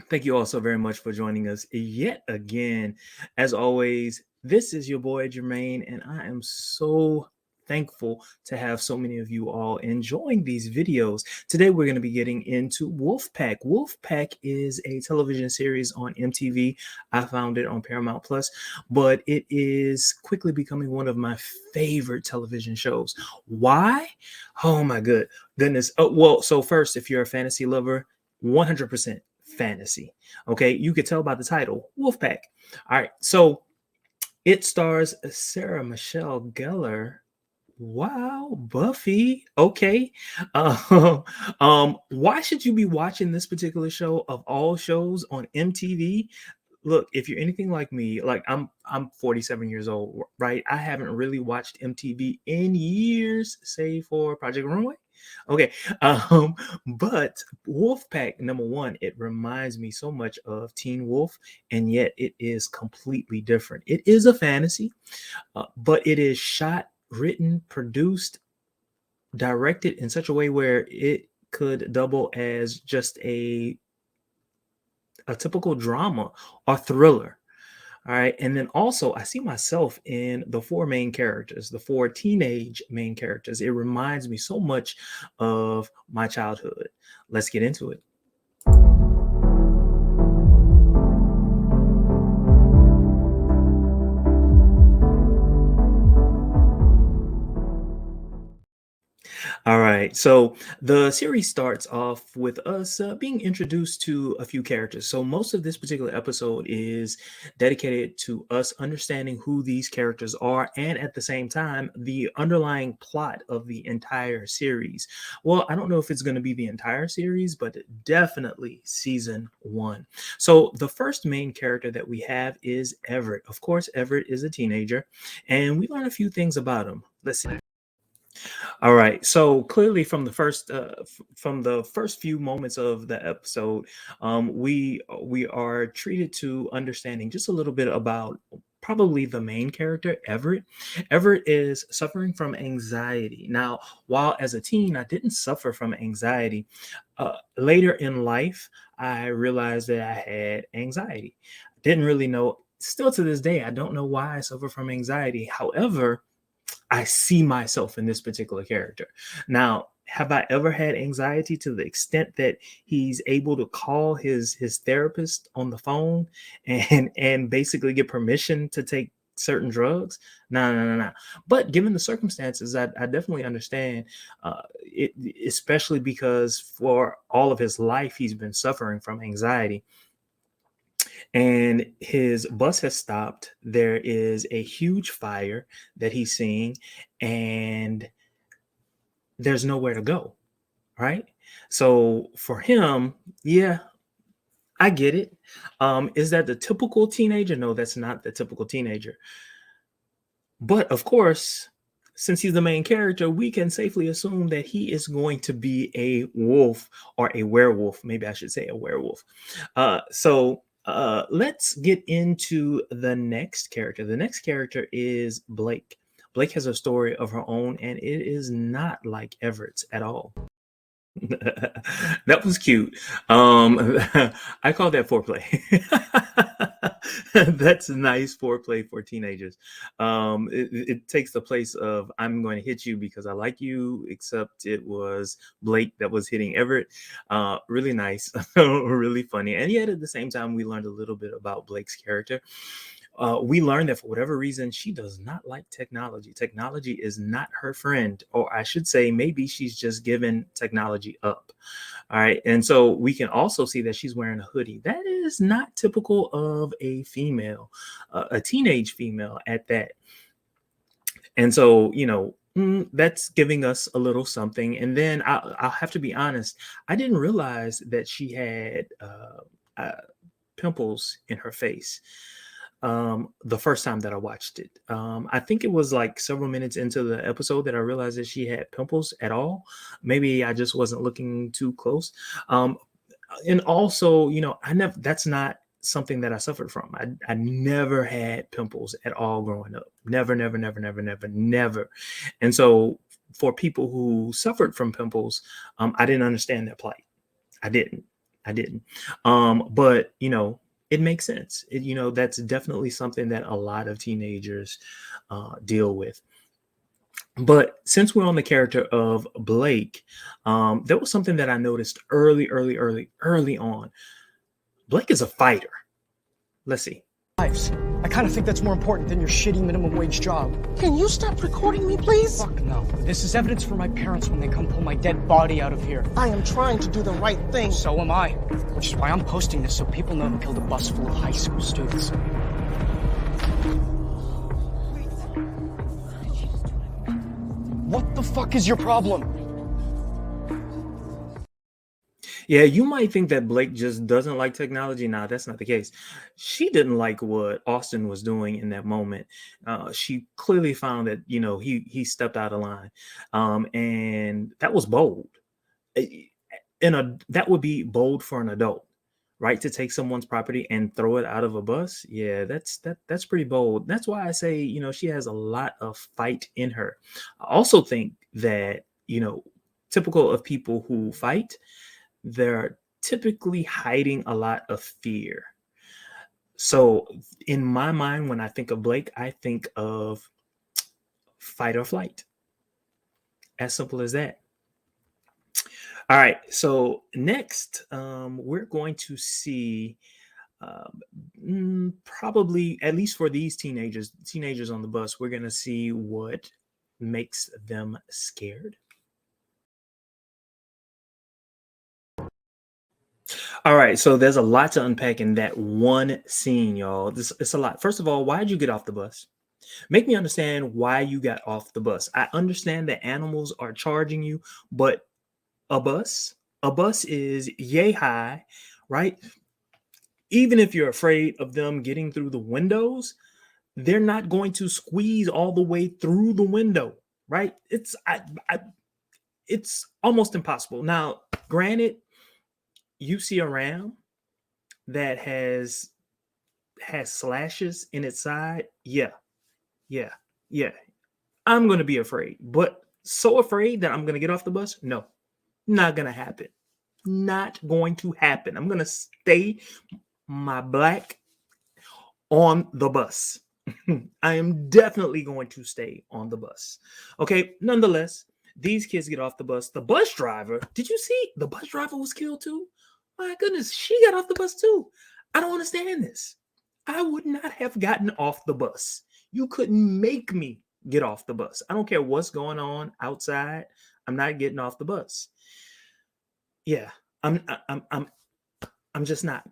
Thank you all so very much for joining us yet again. As always, this is your boy Jermaine, and I am so thankful to have so many of you all enjoying these videos. Today, we're going to be getting into Wolfpack. Wolfpack is a television series on MTV. I found it on Paramount Plus, but it is quickly becoming one of my favorite television shows. Why? Oh my goodness. Oh, well, so first, if you're a fantasy lover, 100% fantasy. Okay, you could tell by the title, Wolfpack. All right, so it stars Sarah Michelle Gellar. Wow, Buffy. Okay. Uh, why should you be watching this particular show of all shows on MTV? Look, if you're anything like me, like I'm 47 years old, right? I haven't really watched MTV in years, save for Project Runway. Okay. Um, but Wolfpack, number one, it reminds me so much of Teen Wolf, and yet it is completely different. It is a fantasy, but it is shot, written, produced, directed in such a way where it could double as just a typical drama or thriller. All right. And then also, I see myself in the four main characters, the four teenage main characters. It reminds me so much of my childhood. Let's get into it. All right. So the series starts off with us being introduced to a few characters. So most of this particular episode is dedicated to us understanding who these characters are and at the same time, the underlying plot of the entire series. Well, I don't know if it's going to be the entire series, but definitely season one. So the first main character that we have is Everett. Of course, Everett is a teenager, and we learn a few things about him. Let's see. All right. So clearly, from the first few moments of the episode, we are treated to understanding just a little bit about probably the main character, Everett. Everett is suffering from anxiety. Now, while as a teen, I didn't suffer from anxiety. Later in life, I realized that I had anxiety. Didn't really know. Still to this day, I don't know why I suffer from anxiety. However, I see myself in this particular character. Now, have I ever had anxiety to the extent that he's able to call his therapist on the phone and basically get permission to take certain drugs? No, no, no, no. But given the circumstances, I definitely understand it, especially because for all of his life he's been suffering from anxiety and his bus has stopped. There is a huge fire that he's seeing, and there's nowhere to go, right? So for him, yeah, I get it. Is that the typical teenager? No, that's not the typical teenager. But of course, since he's the main character, we can safely assume that he is going to be a wolf or a werewolf. Maybe I should say a werewolf. So let's get into the next character. The next character is Blake. Blake has a story of her own, and it is not like Everett's at all. That was cute. I call that foreplay. That's nice foreplay for teenagers. It takes the place of I'm going to hit you because I like you, except it was Blake that was hitting Everett. Really nice, really funny. And yet at the same time, we learned a little bit about Blake's character. We learned that for whatever reason, she does not like technology. Technology is not her friend, or I should say, maybe she's just given technology up. All right. And so we can also see that she's wearing a hoodie. That is not typical of a female, a teenage female at that. And so, that's giving us a little something. And then I'll have to be honest, I didn't realize that she had pimples in her face the first time that I watched it. I think it was like several minutes into the episode that I realized that she had pimples at all. Maybe I just wasn't looking too close. And also, I never, that's not something that I suffered from. I never had pimples at all growing up. Never, never, never, never, never, never. And so for people who suffered from pimples, I didn't understand their plight. I didn't. I didn't. But it makes sense. That's definitely something that a lot of teenagers deal with. But since we're on the character of Blake, there was something that I noticed early on. Blake is a fighter. Let's see. Lives. I kind of think that's more important than your shitty minimum wage job. Can you stop recording me, please? Fuck no. This is evidence for my parents when they come pull my dead body out of here. I am trying to do the right thing. So am I. Which is why I'm posting this so people know who killed a bus full of high school students. What the fuck is your problem? Yeah, you might think that Blake just doesn't like technology. Nah, that's not the case. She didn't like what Austin was doing in that moment. She clearly found that he stepped out of line, and that was bold. That would be bold for an adult, right? To take someone's property and throw it out of a bus. Yeah, that's pretty bold. That's why I say she has a lot of fight in her. I also think that typical of people who fight, they're typically hiding a lot of fear. So in my mind, when I think of Blake, I think of fight or flight. As simple as that. All right. So next, we're going to see probably, at least for these teenagers on the bus, we're going to see what makes them scared. All right, so there's a lot to unpack in that one scene, y'all. It's a lot. First of all, why did you get off the bus? Make me understand why you got off the bus. I understand that animals are charging you, but a bus is yay high, right? Even if you're afraid of them getting through the windows, they're not going to squeeze all the way through the window, right? It's almost impossible. Now, granted, you see a ram that has slashes in its side. Yeah, yeah, yeah. I'm gonna be afraid, but so afraid that I'm gonna get off the bus. No, not gonna happen. Not going to happen. I'm gonna stay my black on the bus. I am definitely going to stay on the bus. Okay, nonetheless, these kids get off the bus. The bus driver, did you see the bus driver was killed too? My goodness, she got off the bus too. I don't understand this. I would not have gotten off the bus. You couldn't make me get off the bus. I don't care what's going on outside. I'm not getting off the bus. Yeah, I'm just not.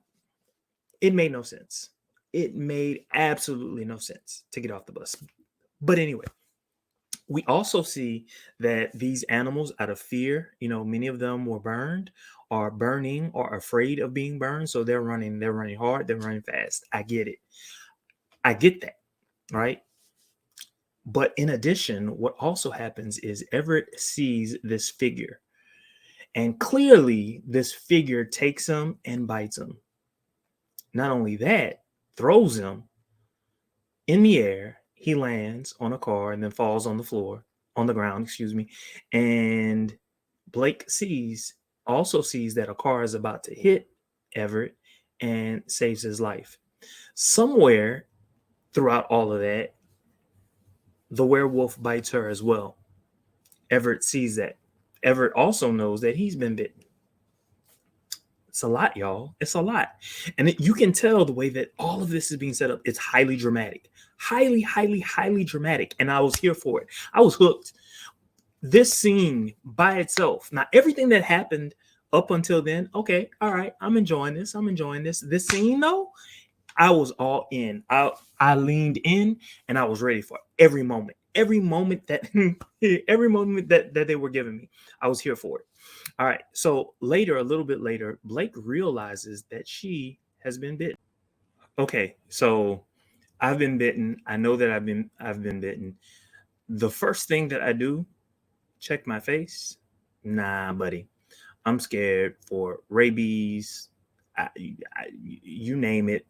It made no sense. It made absolutely no sense to get off the bus. But anyway, we also see that these animals, out of fear, many of them were burned or burning or afraid of being burned. So they're running hard, they're running fast. I get it. I get that, right? But in addition, what also happens is Everett sees this figure. And clearly, this figure takes him and bites him. Not only that, throws him in the air. He lands on a car and then falls on the ground, excuse me. And Blake also sees that a car is about to hit Everett and saves his life. Somewhere throughout all of that, the werewolf bites her as well. Everett sees that. Everett also knows that he's been bitten. It's a lot, y'all. It's a lot. And you can tell the way that all of this is being set up. It's highly dramatic. Highly, highly, highly dramatic. And I was here for it. I was hooked. This scene by itself, not everything that happened up until then. Okay, all right. I'm enjoying this. This scene, though, I was all in. I leaned in and I was ready for every moment. Every moment that that they were giving me. I was here for it. All right. So later, a little bit later, Blake realizes that she has been bitten. Okay, so I've been bitten. I know that I've been bitten. The first thing that I do, check my face. Nah, buddy. I'm scared for rabies. You name it.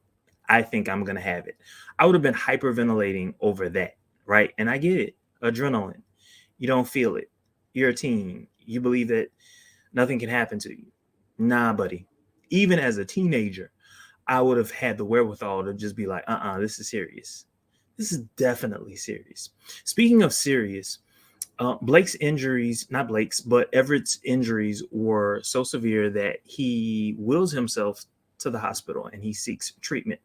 I think I'm gonna have it. I would have been hyperventilating over that, right? And I get it. Adrenaline. You don't feel it. You're a teen. You believe that nothing can happen to you. Nah, buddy. even as a teenager, I would have had the wherewithal to just be like, this is serious. This is definitely serious. Speaking of serious, Blake's injuries, not Blake's, but Everett's injuries were so severe that he wills himself to the hospital and he seeks treatment.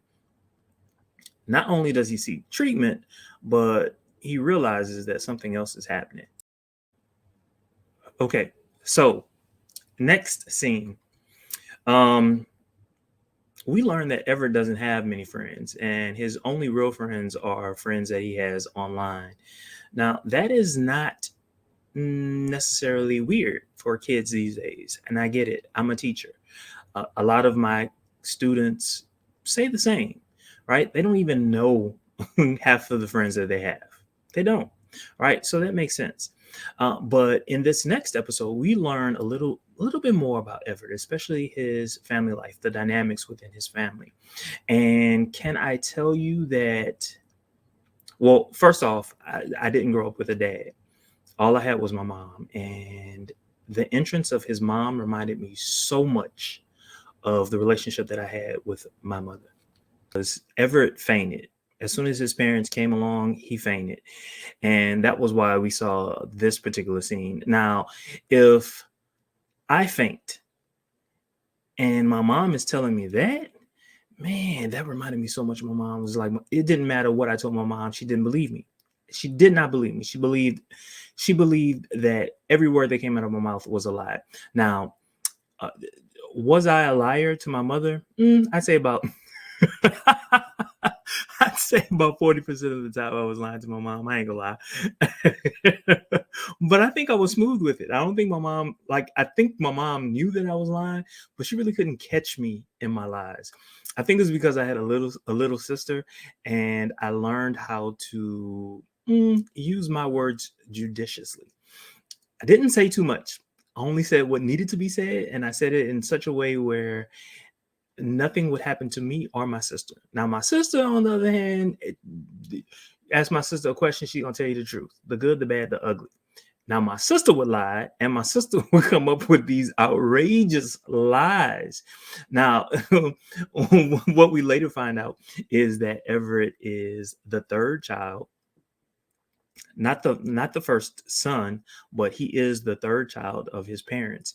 Not only does he seek treatment, but he realizes that something else is happening. Okay, so next scene. We learn that Everett doesn't have many friends, and his only real friends are friends that he has online. Now, that is not necessarily weird for kids these days, and I get it. I'm a teacher. A lot of my students say the same, right? They don't even know half of the friends that they have. They don't, right? So that makes sense. But in this next episode, we learn a little bit more about Everett, especially his family life, the dynamics within his family. And can I tell you that? Well, first off, I didn't grow up with a dad. All I had was my mom, and the entrance of his mom reminded me so much of the relationship that I had with my mother. Because Everett fainted. As soon as his parents came along, he fainted. And that was why we saw this particular scene. Now, if I faint and my mom is telling me that, man, that reminded me so much of my mom. It was like, it didn't matter what I told my mom. She didn't believe me. She did not believe me. She believed that every word that came out of my mouth was a lie. Now, was I a liar to my mother? I'd say about I'd say about 40% of the time I was lying to my mom. I ain't gonna lie. But I think I was smooth with it. I don't think my mom, I think my mom knew that I was lying, but she really couldn't catch me in my lies. I think it's because I had a little sister, and I learned how to use my words judiciously. I didn't say too much. I only said what needed to be said, and I said it in such a way where nothing would happen to me or my sister. Now, my sister, on the other hand, ask my sister a question, she's gonna tell you the truth, the good, the bad, the ugly. Now, my sister would lie, and my sister would come up with these outrageous lies. Now, what we later find out is that Everett is the third child, not the first son, but he is the third child of his parents,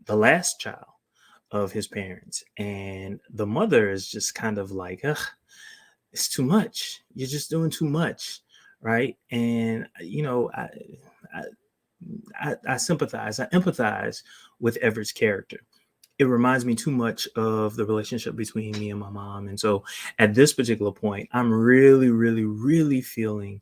the last child of his parents. And the mother is just kind of like, ugh, it's too much. You're just doing too much, right? And I sympathize, I empathize with Everett's character. It reminds me too much of the relationship between me and my mom. And so at this particular point, I'm really, really, really feeling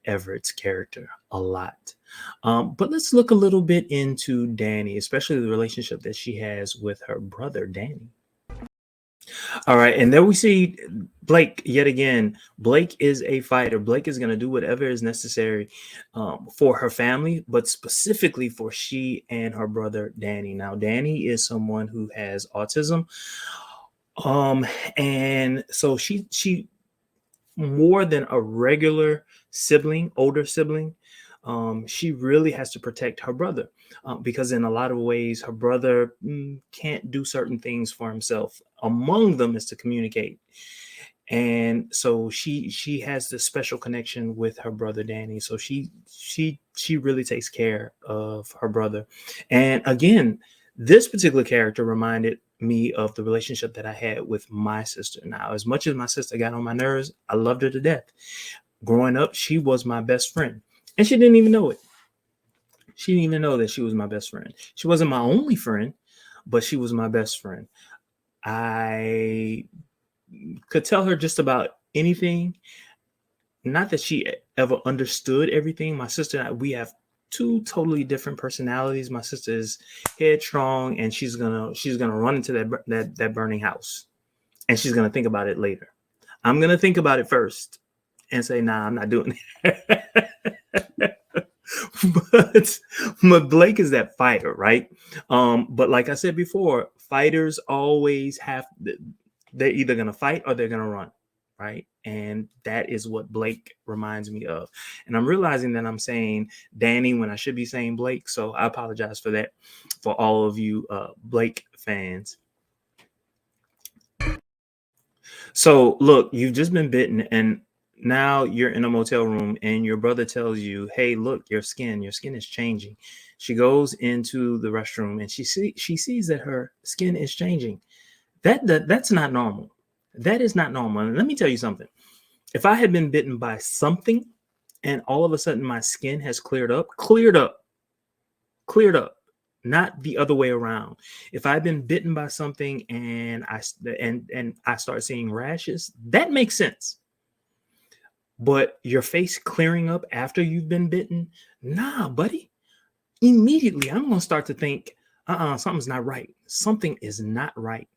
Everett's character a lot. But let's look a little bit into Danny, especially the relationship that she has with her brother, Danny. All right. And there we see Blake yet again. Blake is a fighter. Blake is going to do whatever is necessary for her family, but specifically for she and her brother, Danny. Now, Danny is someone who has autism. And so she more than a regular sibling, older sibling, she really has to protect her brother because in a lot of ways her brother can't do certain things for himself. Among them is to communicate. And so she has this special connection with her brother Danny. So she really takes care of her brother. And again, this particular character reminded me of the relationship that I had with my sister. Now, as much as my sister got on my nerves, I loved her to death. Growing up, she was my best friend, and she didn't even know it. She didn't even know that she was my best friend. She wasn't my only friend, but she was my best friend. I could tell her just about anything. Not that she ever understood everything. My sister and I, we have two totally different personalities. My sister is headstrong, and she's gonna run into that burning house, and she's gonna think about it later. I'm gonna think about it first and say, "Nah, I'm not doing it." but Blake is that fighter, right? But like I said before, fighters always have. They're either gonna fight or they're gonna run, right? And that is what Blake reminds me of. And I'm realizing that I'm saying Danny when I should be saying Blake. So I apologize for that for all of you Blake fans. So look, you've just been bitten, and now you're in a motel room, and your brother tells you, "Hey, look, your skin is changing." She goes into the restroom, and she sees that her skin is changing. That's not normal. That is not normal. And let me tell you something. If I had been bitten by something, and all of a sudden my skin has cleared up, not the other way around. If I've been bitten by something and I start seeing rashes, that makes sense. But your face clearing up after you've been bitten, nah, buddy. Immediately, I'm gonna start to think, something's not right. Something is not right.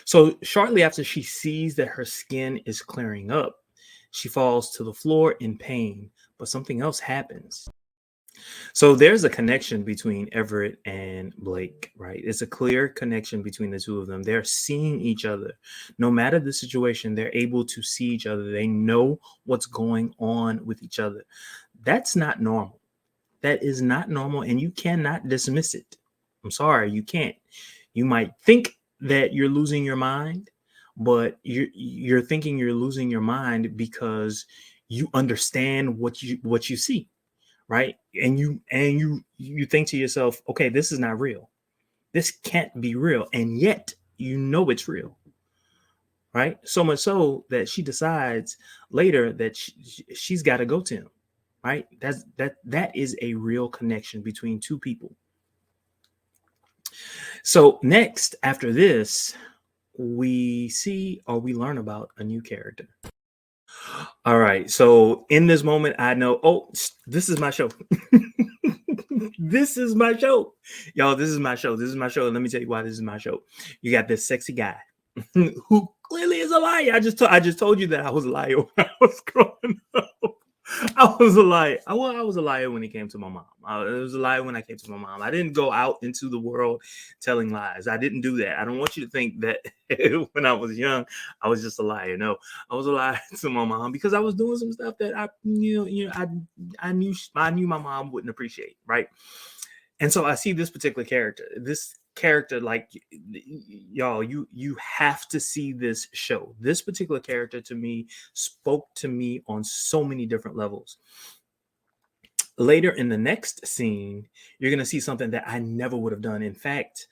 So shortly after she sees that her skin is clearing up, she falls to the floor in pain. But something else happens. So there's a connection between Everett and Blake, right? It's a clear connection between the two of them. They're seeing each other. No matter the situation, they're able to see each other. They know what's going on with each other. That's not normal. That is not normal, and you cannot dismiss it. I'm sorry, you can't. You might think that you're losing your mind, but you're thinking you're losing your mind because you understand what you see, right? And you think to yourself, okay, this is not real. This can't be real, and yet you know it's real, right? So much so that she decides later that she's got to go to him, right? That is a real connection between two people. So next, after this, we see or we learn about a new character. All right. So in this moment, I know, oh, this is my show. This is my show. Y'all, this is my show. This is my show. And let me tell you why this is my show. You got this sexy guy who clearly is a liar. I just told you that I was a liar when I was growing up. I was a liar. I was a liar when it came to my mom. I was a liar when I came to my mom. I didn't go out into the world telling lies. I didn't do that. I don't want you to think that when I was young, I was just a liar. No, I was a liar to my mom because I was doing some stuff that I knew my mom wouldn't appreciate, right? And so I see this particular character. This character, like y'all, you have to see this show. This particular character to me spoke to me on so many different levels. Later in the next scene, you're gonna see something that I never would have done. In fact,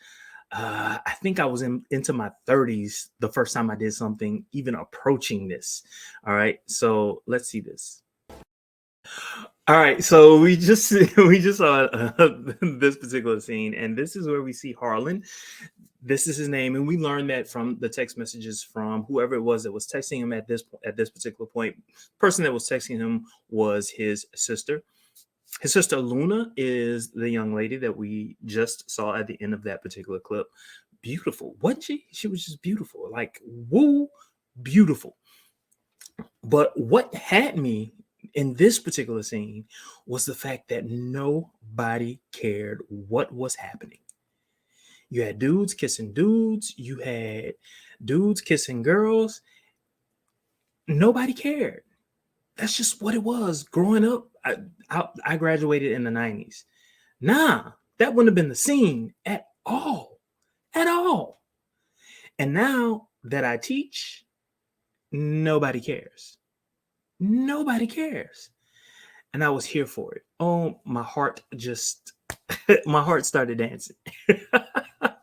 I think I was into my 30s the first time I did something even approaching this. All right, so let's see this. All right, so we just saw this particular scene, and this is where we see Harlan. This is his name, and we learned that from the text messages from whoever it was that was texting him at this particular point. Person that was texting him was his sister. His sister Luna is the young lady that we just saw at the end of that particular clip. Beautiful, wasn't she? She was just beautiful, like woo, beautiful. But what had me in this particular scene was the fact that nobody cared what was happening. You had dudes kissing dudes, you had dudes kissing girls. Nobody cared. That's just what it was growing up. I graduated in the 90s. Nah, that wouldn't have been the scene at all. At all. And now that I teach, nobody cares. Nobody cares. And I was here for it. Oh, my heart just my heart started dancing.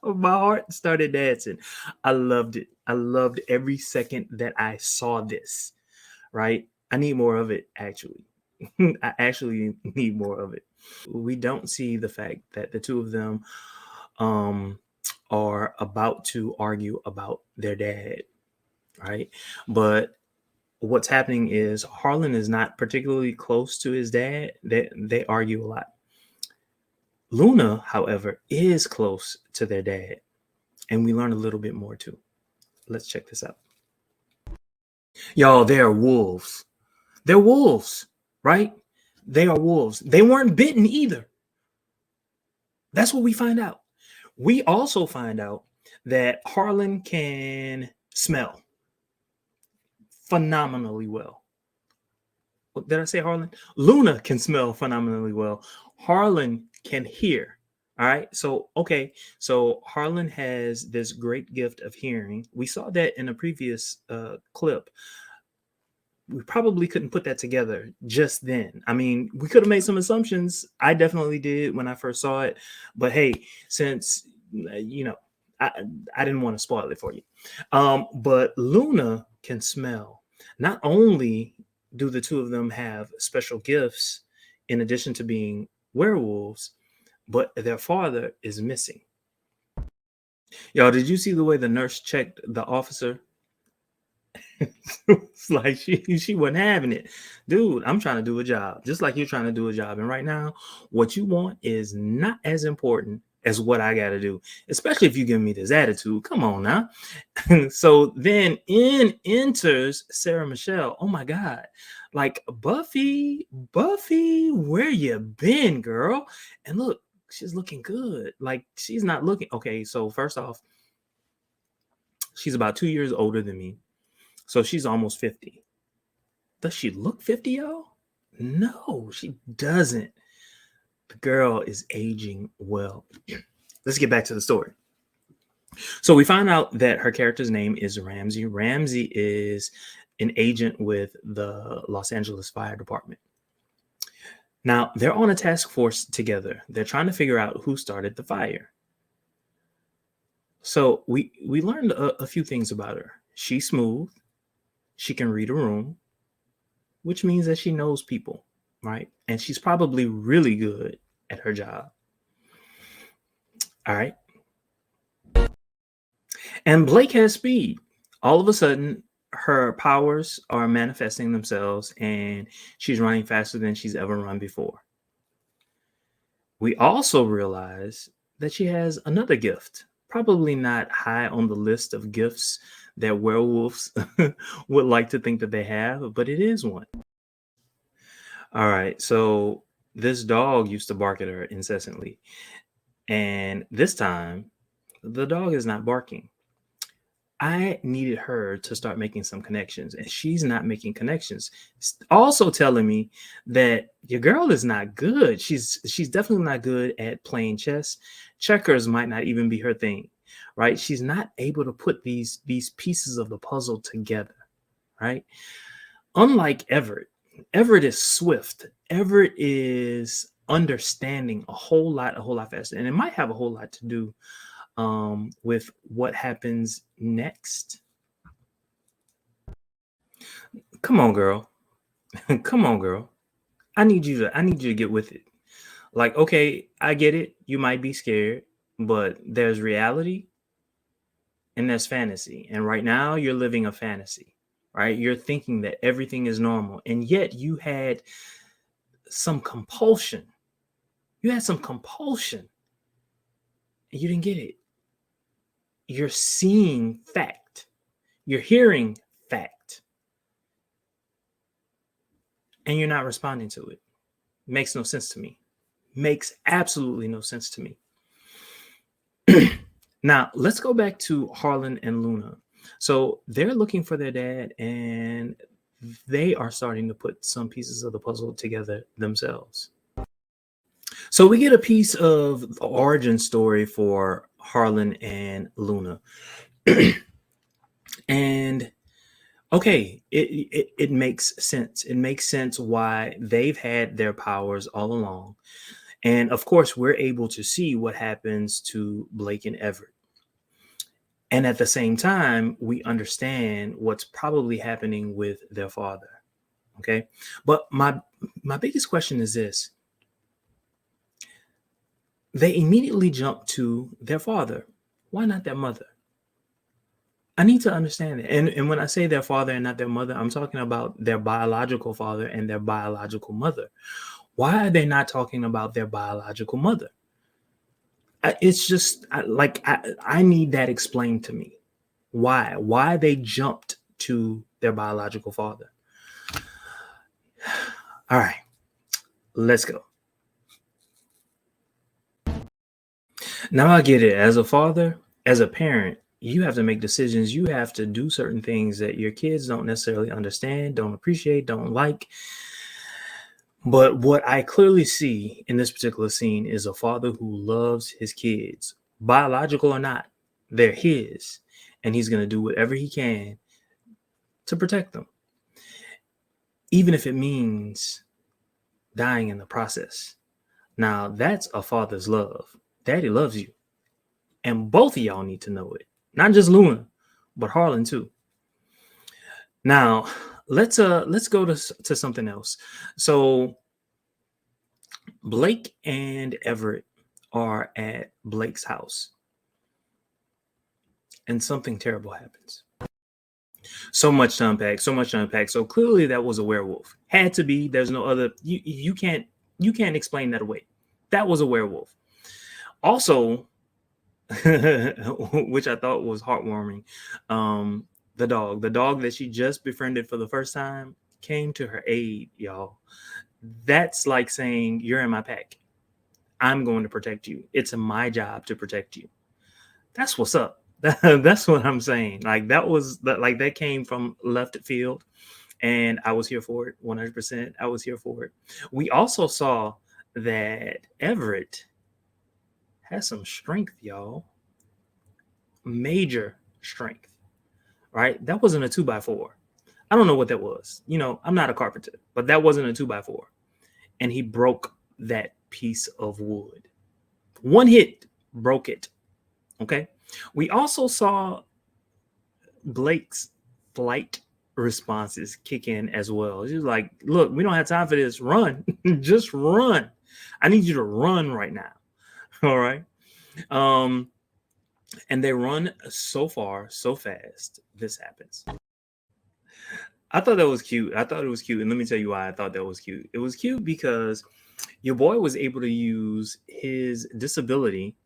My heart started dancing. I loved it. I loved every second that I saw this, right? I need more of it actually. I actually need more of it. We don't see the fact that the two of them um are about to argue about their dad, right? But what's happening is Harlan is not particularly close to his dad. They argue a lot. Luna, however, is close to their dad, and we learn a little bit more too. Let's check this out. Y'all, they are wolves. They're wolves, right? They are wolves. They weren't bitten either. That's what we find out. We also find out that Harlan can smell phenomenally well. What did I say, Harlan? Luna can smell phenomenally well. Harlan can hear All right. So, okay. So Harlan has this great gift of hearing. We saw that in a previous clip. We probably couldn't put that together just then. I mean, we could have made some assumptions. I definitely did when I first saw it. But hey, since, you know, I, I didn't want to spoil it for you. But Luna can smell. Not only do the two of them have special gifts in addition to being werewolves, but their father is missing. Y'all, did you see the way the nurse checked the officer? It's like she wasn't having it. Dude, I'm trying to do a job, just like you're trying to do a job. And right now, what you want is not as important as what I got to do, especially if you give me this attitude. Come on now. So then in enters Sarah Michelle. Oh my God. Like Buffy, where you been, girl? And look, she's looking good. Like she's not looking. Okay, so first off, she's about 2 years older than me. So she's almost 50. Does she look 50, y'all? No, she doesn't. The girl is aging well. Let's get back to the story. So we find out that her character's name is Ramsay. Ramsay is an agent with the Los Angeles Fire Department. Now, they're on a task force together. They're trying to figure out who started the fire. So we learned a few things about her. She's smooth. She can read a room, which means that she knows people, right? And she's probably really good at her job. All right. And Blake has speed. All of a sudden, her powers are manifesting themselves and she's running faster than she's ever run before. We also realize that she has another gift, probably not high on the list of gifts that werewolves would like to think that they have, but it is one. All right. So this dog used to bark at her incessantly. And this time, the dog is not barking. I needed her to start making some connections, and she's not making connections. Also telling me that your girl is not good. She's definitely not good at playing chess. Checkers might not even be her thing, right? She's not able to put these pieces of the puzzle together, right? Unlike Everett, Everett is swift. Everett is understanding a whole lot faster, and it might have a whole lot to do with what happens next. Come on, girl. Come on, girl. I need you to get with it. Like, okay, I get it. You might be scared, but there's reality and there's fantasy. And right now you're living a fantasy, right? You're thinking that everything is normal. And yet you had some compulsion. You had some compulsion. And you didn't get it. You're seeing fact. You're hearing fact. And you're not responding to it. Makes no sense to me. Makes absolutely no sense to me. Now, let's go back to Harlan and Luna. So they're looking for their dad, and they are starting to put some pieces of the puzzle together themselves. So we get a piece of the origin story for Harlan and Luna. And okay, it makes sense. It makes sense why they've had their powers all along. And of course, we're able to see what happens to Blake and Everett. And at the same time, we understand what's probably happening with their father. Okay. But my biggest question is this. They immediately jump to their father. Why not their mother? I need to understand it. And when I say their father and not their mother, I'm talking about their biological father and their biological mother. Why are they not talking about their biological mother? It's just I need that explained to me. Why they jumped to their biological father. All right, let's go. Now I get it. As a father, as a parent, you have to make decisions. You have to do certain things that your kids don't necessarily understand, don't appreciate, don't like. But what I clearly see in this particular scene is a father who loves his kids, biological or not, they're his, and he's going to do whatever he can to protect them, even if it means dying in the process. Now, that's a father's love. Daddy loves you, and both of y'all need to know it. Not just Luna, but Harlan too. Now, let's go to something else. So, Blake and Everett are at Blake's house, and something terrible happens. So much to unpack, so much to unpack. So clearly that was a werewolf. Had to be. There's no other. You can't explain that away. That was a werewolf. Also, which I thought was heartwarming, the dog that she just befriended for the first time came to her aid, y'all. That's like saying, you're in my pack. I'm going to protect you. It's my job to protect you. That's what's up. That's what I'm saying. Like that came from left field, and I was here for it 100%. I was here for it. We also saw that Everett has some strength, y'all. Major strength, right? That wasn't a 2x4. I don't know what that was. I'm not a carpenter, but that wasn't a 2x4. And he broke that piece of wood. One hit broke it. Okay. We also saw Blake's flight responses kick in as well. She's like, look, we don't have time for this. Run. Just run. I need you to run right now. All right. And they run so far, so fast, this happens. I thought that was cute. I thought it was cute. And let me tell you why I thought that was cute. It was cute because your boy was able to use his disability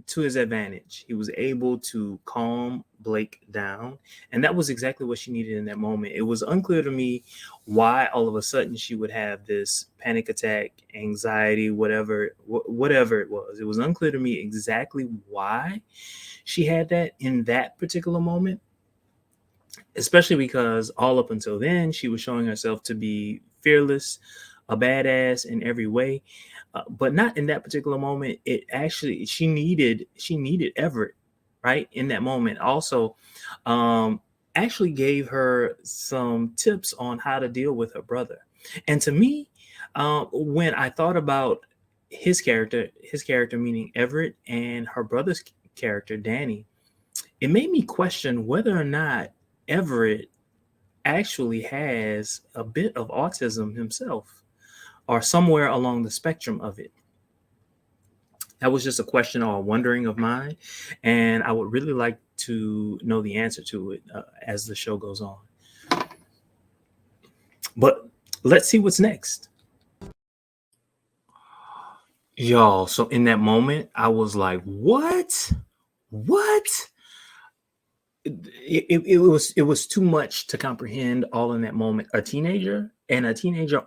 to his advantage. He was able to calm Blake down. And that was exactly what she needed in that moment. It was unclear to me why all of a sudden she would have this panic attack, anxiety, whatever it was. It was unclear to me exactly why she had that in that particular moment, especially because all up until then, she was showing herself to be fearless, a badass in every way. But not in that particular moment. It actually, she needed Everett, right, in that moment. Also, actually gave her some tips on how to deal with her brother. And to me, when I thought about his character meaning Everett, and her brother's character Danny, it made me question whether or not Everett actually has a bit of autism himself, or somewhere along the spectrum of it. That was just a question or a wondering of mine, and I would really like to know the answer to it as the show goes on. But let's see what's next. Y'all, so in that moment, I was like, what? What? It was too much to comprehend all in that moment. A teenager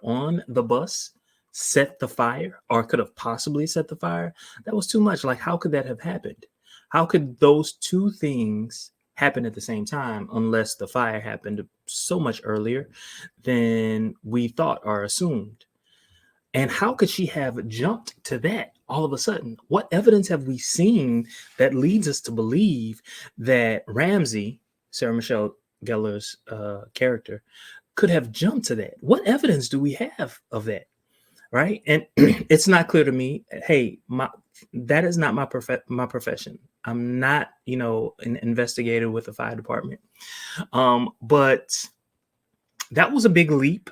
on the bus set the fire, or could have possibly set the fire. That was too much. Like, how could that have happened? How could those two things happen at the same time, unless the fire happened so much earlier than we thought or assumed? And how could she have jumped to that all of a sudden? What evidence have we seen that leads us to believe that Ramsay, Sarah Michelle Gellar's character, could have jumped to that? What evidence do we have of that? Right? And it's not clear to me. Hey, that is not my profession. I'm not, an investigator with the fire department. But that was a big leap.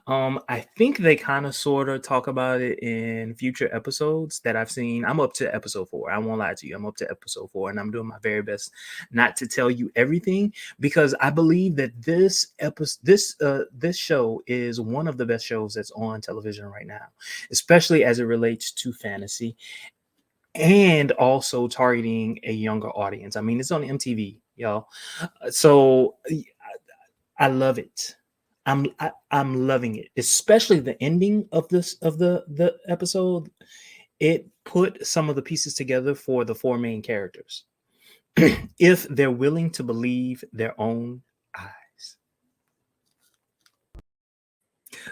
I think they kind of sort of talk about it in future episodes that I've seen. I'm up to episode 4. I won't lie to you. I'm up to episode 4, and I'm doing my very best not to tell you everything, because I believe that this show is one of the best shows that's on television right now, especially as it relates to fantasy and also targeting a younger audience. I mean, it's on MTV, y'all. So I love it. I'm loving it, especially the ending of the episode. It put some of the pieces together for the 4 main characters, if they're willing to believe their own eyes.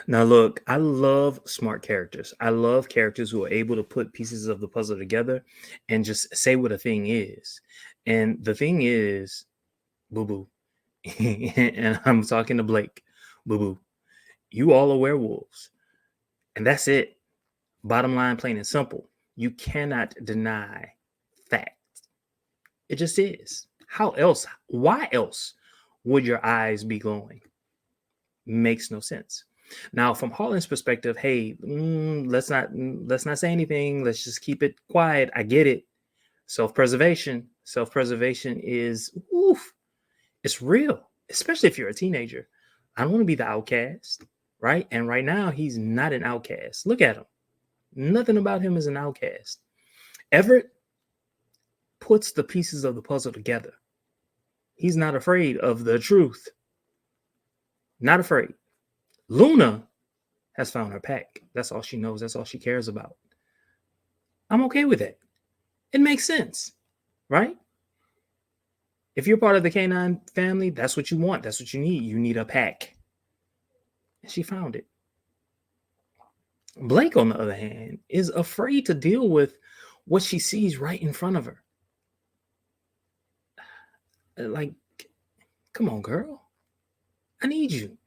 Now, look, I love smart characters. I love characters who are able to put pieces of the puzzle together and just say what a thing is. And the thing is, boo boo. And I'm talking to Blake, boo boo. You all are werewolves. And that's it. Bottom line, plain and simple. You cannot deny fact. It just is. How else? Why else would your eyes be glowing? Makes no sense. Now, from Harlan's perspective, hey, let's not say anything. Let's just keep it quiet. I get it. Self-preservation. Self-preservation is oof. It's real, especially if you're a teenager. I don't want to be the outcast, right? And right now, he's not an outcast. Look at him. Nothing about him is an outcast. Everett puts the pieces of the puzzle together. He's not afraid of the truth. Not afraid. Luna has found her pack. That's all she knows. That's all she cares about. I'm okay with it. It makes sense, right? If you're part of the canine family, that's what you want. That's what you need. You need a pack. And she found it. Blake, on the other hand, is afraid to deal with what she sees right in front of her. Like, come on, girl. I need you.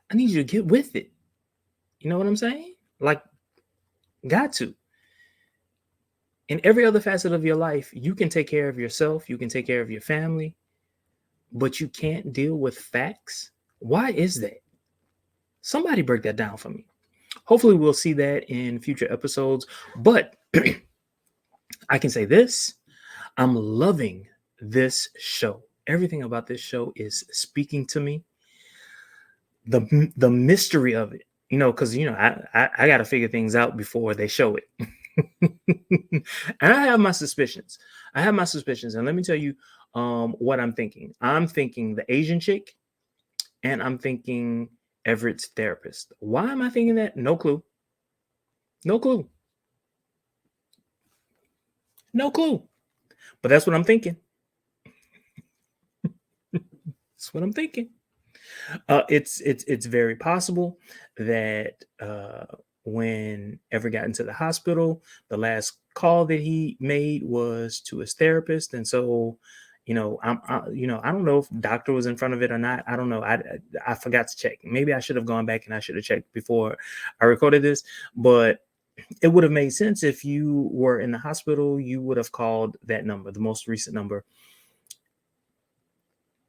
I need you to get with it. You know what I'm saying? Like, got to. In every other facet of your life, you can take care of yourself. You can take care of your family. But you can't deal with facts. Why is that? Somebody break that down for me. Hopefully, we'll see that in future episodes. But I can say this. I'm loving this show. Everything about this show is speaking to me. The mystery of it, because I got to figure things out before they show it. And I have my suspicions. And let me tell you what I'm thinking. I'm thinking the Asian chick, and I'm thinking Everett's therapist. Why am I thinking that? No clue. No clue. No clue. But that's what I'm thinking. That's what I'm thinking. It's very possible that when Everett got into the hospital, the last call that he made was to his therapist, and so I don't know if doctor was in front of it or not. I don't know. I forgot to check. Maybe I should have gone back and I should have checked before I recorded this, but it would have made sense if you were in the hospital. You would have called that number, the most recent number,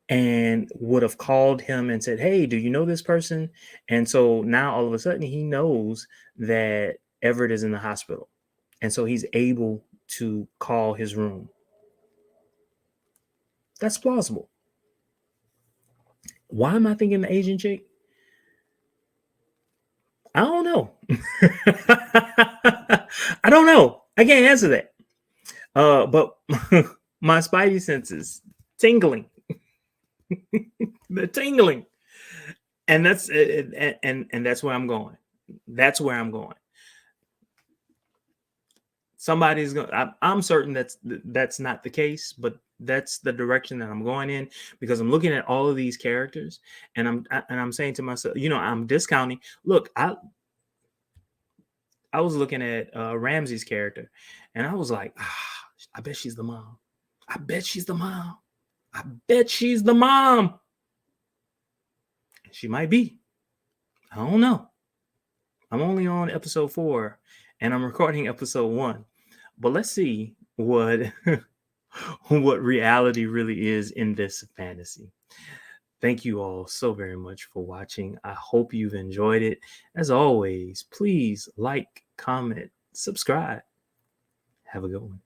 and would have called him and said, hey, do you know this person? And so now all of a sudden he knows that Everett is in the hospital. And so he's able to call his room. That's plausible. Why am I thinking the Asian chick? I don't know. I don't know. I can't answer that. But my spidey senses tingling. They're tingling. And that's and that's where I'm going. That's where I'm going. Somebody's going. I'm certain that's not the case, but that's the direction that I'm going in, because I'm looking at all of these characters, and I'm saying to myself, I'm discounting. Look, I was looking at Ramsay's character, and I was like, I bet she's the mom. I bet she's the mom. I bet she's the mom. She might be. I don't know. I'm only on episode 4, and I'm recording episode 1. But let's see what what reality really is in this fantasy. Thank you all so very much for watching. I hope you've enjoyed it. As always, please like, comment, subscribe. Have a good one.